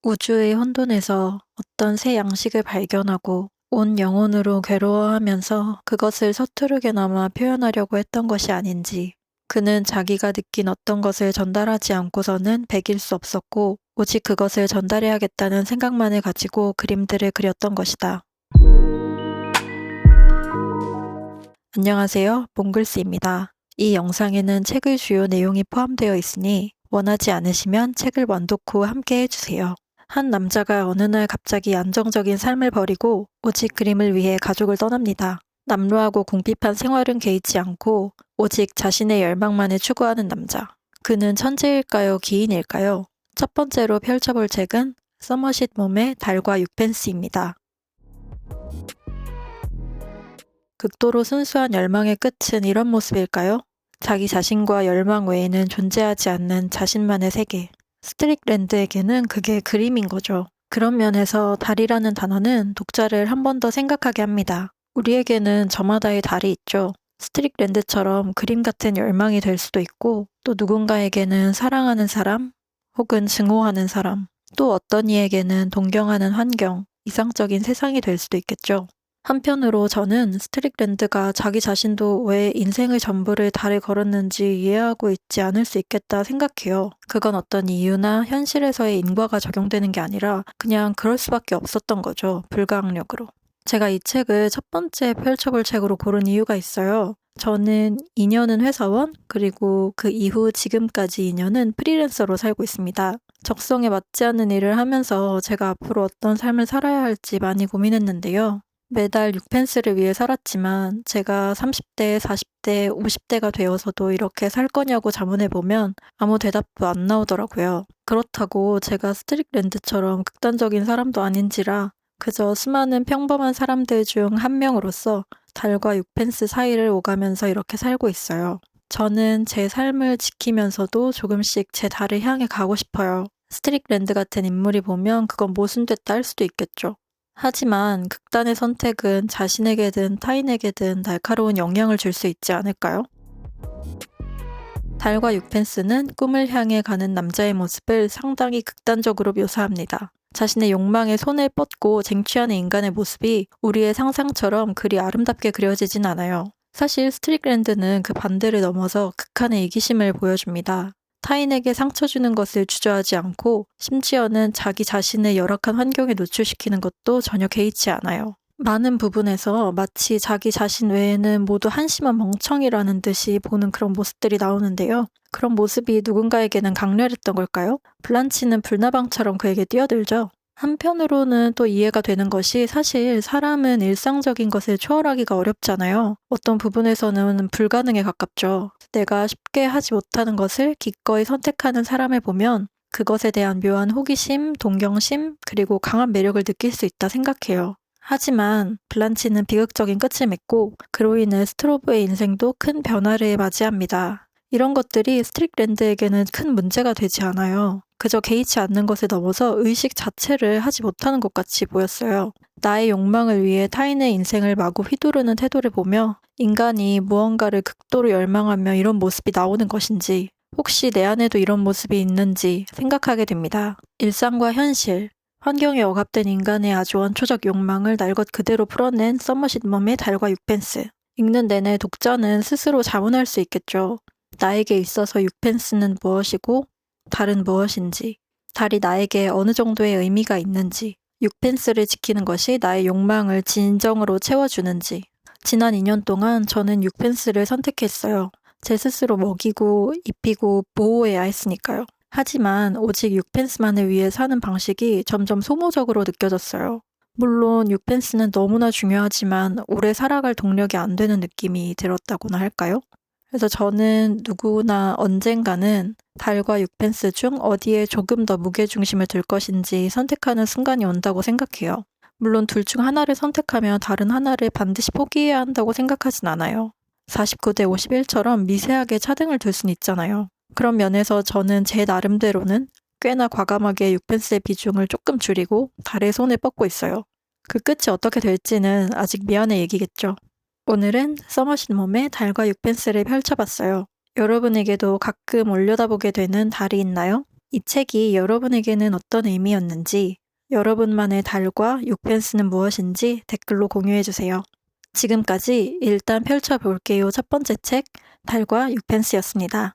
우주의 혼돈에서 어떤 새 양식을 발견하고 온 영혼으로 괴로워하면서 그것을 서투르게나마 표현하려고 했던 것이 아닌지, 그는 자기가 느낀 어떤 것을 전달하지 않고서는 배길 수 없었고 오직 그것을 전달해야겠다는 생각만을 가지고 그림들을 그렸던 것이다. 안녕하세요, 몽글스입니다. 이 영상에는 책의 주요 내용이 포함되어 있으니 원하지 않으시면 책을 완독 후 함께 해주세요. 한 남자가 어느 날 갑자기 안정적인 삶을 버리고 오직 그림을 위해 가족을 떠납니다. 남루하고 궁핍한 생활은 개의치 않고 오직 자신의 열망만을 추구하는 남자. 그는 천재일까요, 기인일까요? 첫 번째로 펼쳐볼 책은 서머싯 몸의 달과 6펜스입니다. 극도로 순수한 열망의 끝은 이런 모습일까요? 자기 자신과 열망 외에는 존재하지 않는 자신만의 세계. 스트릭랜드에게는 그게 그림인 거죠. 그런 면에서 달이라는 단어는 독자를 한 번 더 생각하게 합니다. 우리에게는 저마다의 달이 있죠. 스트릭랜드처럼 그림 같은 열망이 될 수도 있고, 또 누군가에게는 사랑하는 사람, 혹은 증오하는 사람, 또 어떤 이에게는 동경하는 환경, 이상적인 세상이 될 수도 있겠죠. 한편으로 저는 스트릭랜드가 자기 자신도 왜 인생의 전부를 달에 걸었는지 이해하고 있지 않을 수 있겠다 생각해요. 그건 어떤 이유나 현실에서의 인과가 적용되는 게 아니라 그냥 그럴 수밖에 없었던 거죠. 불가항력으로. 제가 이 책을 첫 번째 펼쳐볼 책으로 고른 이유가 있어요. 저는 2년은 회사원, 그리고 그 이후 지금까지 2년은 프리랜서로 살고 있습니다. 적성에 맞지 않는 일을 하면서 제가 앞으로 어떤 삶을 살아야 할지 많이 고민했는데요. 매달 6펜스를 위해 살았지만 제가 30대, 40대, 50대가 되어서도 이렇게 살 거냐고 자문해보면 아무 대답도 안 나오더라고요. 그렇다고 제가 스트릭랜드처럼 극단적인 사람도 아닌지라 그저 수많은 평범한 사람들 중 한 명으로서 달과 6펜스 사이를 오가면서 이렇게 살고 있어요. 저는 제 삶을 지키면서도 조금씩 제 달을 향해 가고 싶어요. 스트릭랜드 같은 인물이 보면 그건 모순됐다 할 수도 있겠죠. 하지만 극단의 선택은 자신에게든 타인에게든 날카로운 영향을 줄 수 있지 않을까요? 달과 6펜스는 꿈을 향해 가는 남자의 모습을 상당히 극단적으로 묘사합니다. 자신의 욕망에 손을 뻗고 쟁취하는 인간의 모습이 우리의 상상처럼 그리 아름답게 그려지진 않아요. 사실 스트릭랜드는 그 반대를 넘어서 극한의 이기심을 보여줍니다. 타인에게 상처 주는 것을 주저하지 않고 심지어는 자기 자신을 열악한 환경에 노출시키는 것도 전혀 개의치 않아요. 많은 부분에서 마치 자기 자신 외에는 모두 한심한 멍청이라는 듯이 보는 그런 모습들이 나오는데요. 그런 모습이 누군가에게는 강렬했던 걸까요? 블란치는 불나방처럼 그에게 뛰어들죠. 한편으로는 또 이해가 되는 것이 사실 사람은 일상적인 것을 초월하기가 어렵잖아요. 어떤 부분에서는 불가능에 가깝죠. 내가 쉽게 하지 못하는 것을 기꺼이 선택하는 사람을 보면 그것에 대한 묘한 호기심, 동경심, 그리고 강한 매력을 느낄 수 있다 생각해요. 하지만 블란치는 비극적인 끝을 맺고 그로 인해 스트로브의 인생도 큰 변화를 맞이합니다. 이런 것들이 스트릭랜드에게는 큰 문제가 되지 않아요. 그저 개의치 않는 것에 넘어서 의식 자체를 하지 못하는 것 같이 보였어요. 나의 욕망을 위해 타인의 인생을 마구 휘두르는 태도를 보며 인간이 무언가를 극도로 열망하며 이런 모습이 나오는 것인지, 혹시 내 안에도 이런 모습이 있는지 생각하게 됩니다. 일상과 현실, 환경에 억압된 인간의 아주 원초적 욕망을 날 것 그대로 풀어낸 서머싯 멈의 달과 6펜스. 읽는 내내 독자는 스스로 자문할 수 있겠죠. 나에게 있어서 6펜스는 무엇이고 달은 무엇인지, 달이 나에게 어느 정도의 의미가 있는지, 6펜스를 지키는 것이 나의 욕망을 진정으로 채워주는지. 지난 2년 동안 저는 6펜스를 선택했어요. 제 스스로 먹이고 입히고 보호해야 했으니까요. 하지만 오직 6펜스만을 위해 사는 방식이 점점 소모적으로 느껴졌어요. 물론 6펜스는 너무나 중요하지만 오래 살아갈 동력이 안 되는 느낌이 들었다고나 할까요? 그래서 저는 누구나 언젠가는 달과 6펜스 중 어디에 조금 더 무게중심을 둘 것인지 선택하는 순간이 온다고 생각해요. 물론 둘 중 하나를 선택하면 다른 하나를 반드시 포기해야 한다고 생각하진 않아요. 49대 51처럼 미세하게 차등을 둘 수는 있잖아요. 그런 면에서 저는 제 나름대로는 꽤나 과감하게 6펜스의 비중을 조금 줄이고 달에 손을 뻗고 있어요. 그 끝이 어떻게 될지는 아직 미완의 얘기겠죠. 오늘은 서머싯 멈의 달과 6펜스를 펼쳐봤어요. 여러분에게도 가끔 올려다보게 되는 달이 있나요? 이 책이 여러분에게는 어떤 의미였는지, 여러분만의 달과 6펜스는 무엇인지 댓글로 공유해주세요. 지금까지 일단 펼쳐볼게요 첫 번째 책, 달과 6펜스였습니다.